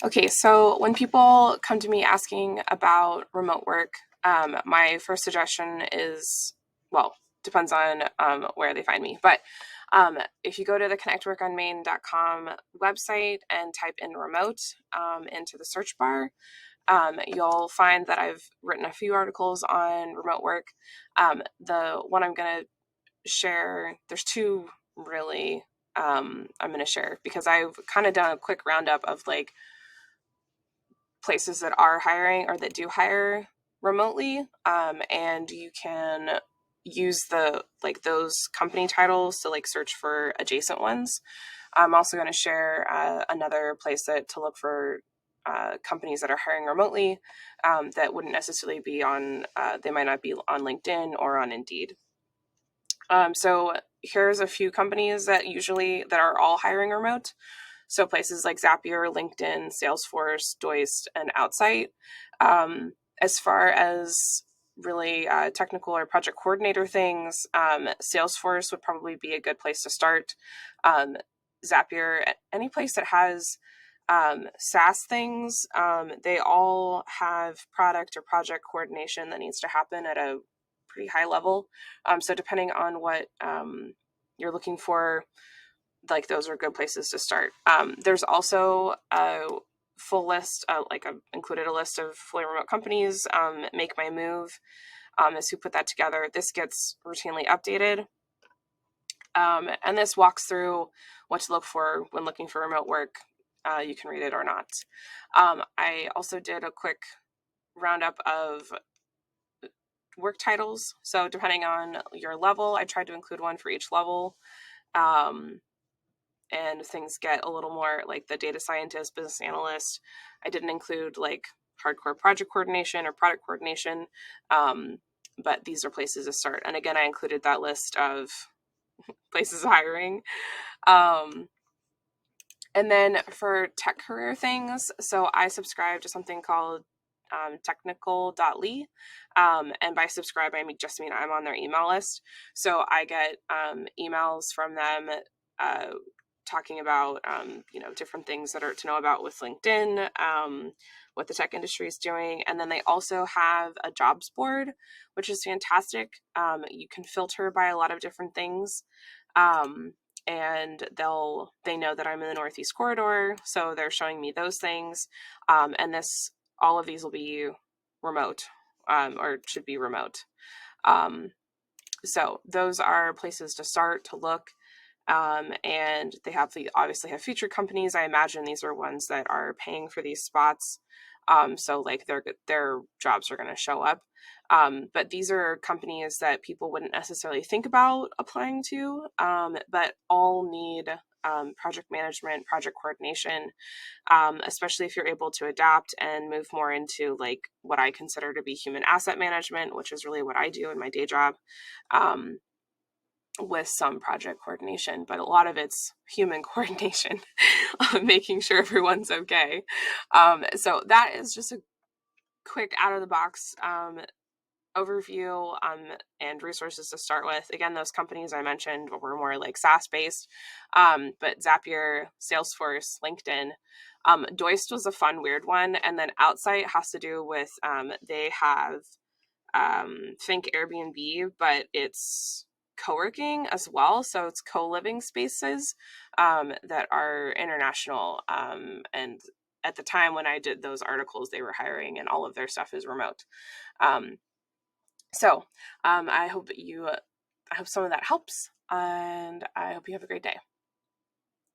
Okay, so when people come to me asking about remote work, my first suggestion is, well, depends on where they find me. But if you go to the connectworkonmain.com website and type in remote into the search bar, you'll find that I've written a few articles on remote work. The one I'm going to share, there's two really I'm going to share because I've kind of done a quick roundup of like places that are hiring or that do hire remotely, and you can use the like those company titles to like search for adjacent ones. I'm also going to share another place that to look for companies that are hiring remotely that wouldn't necessarily be on they might not be on LinkedIn or on Indeed. So here's a few companies that are all hiring remote. So places like Zapier, LinkedIn, Salesforce, Doist, and Outsite. As far as really technical or project coordinator things, Salesforce would probably be a good place to start. Zapier, any place that has SaaS things, they all have product or project coordination that needs to happen at a pretty high level. So depending on what you're looking for, like those are good places to start. There's also a full list, I've included a list of fully remote companies. Make My Move is who put that together. This gets routinely updated. And this walks through what to look for when looking for remote work. You can read it or not. I also did a quick roundup of work titles. So depending on your level, I tried to include one for each level. And things get a little more like the data scientist, business analyst. I didn't include like hardcore project coordination or product coordination, but these are places to start. And again, I included that list of places hiring. And then for tech career things, so I subscribe to something called technical.ly. And by subscribe, I just mean I'm on their email list. So I get emails from them talking about, different things that are to know about with LinkedIn, what the tech industry is doing. And then they also have a jobs board, which is fantastic. You can filter by a lot of different things. And they know that I'm in the Northeast corridor, so they're showing me those things. And all of these will be remote, or should be remote. So those are places to start to look. And they obviously have featured companies. I imagine these are ones that are paying for these spots. So like their jobs are going to show up. But these are companies that people wouldn't necessarily think about applying to, but all need project management, project coordination, especially if you're able to adapt and move more into like what I consider to be human asset management, which is really what I do in my day job. With some project coordination, but a lot of it's human coordination, making sure everyone's okay. So that is just a quick out of the box overview and resources to start with. Again, those companies I mentioned were more like SaaS based, but Zapier, Salesforce, LinkedIn. Doist was a fun, weird one. And then Outsite has to do with they have think Airbnb, but it's co-working as well. So it's co-living spaces that are international. And at the time when I did those articles, they were hiring, and all of their stuff is remote. So I hope some of that helps, and I hope you have a great day.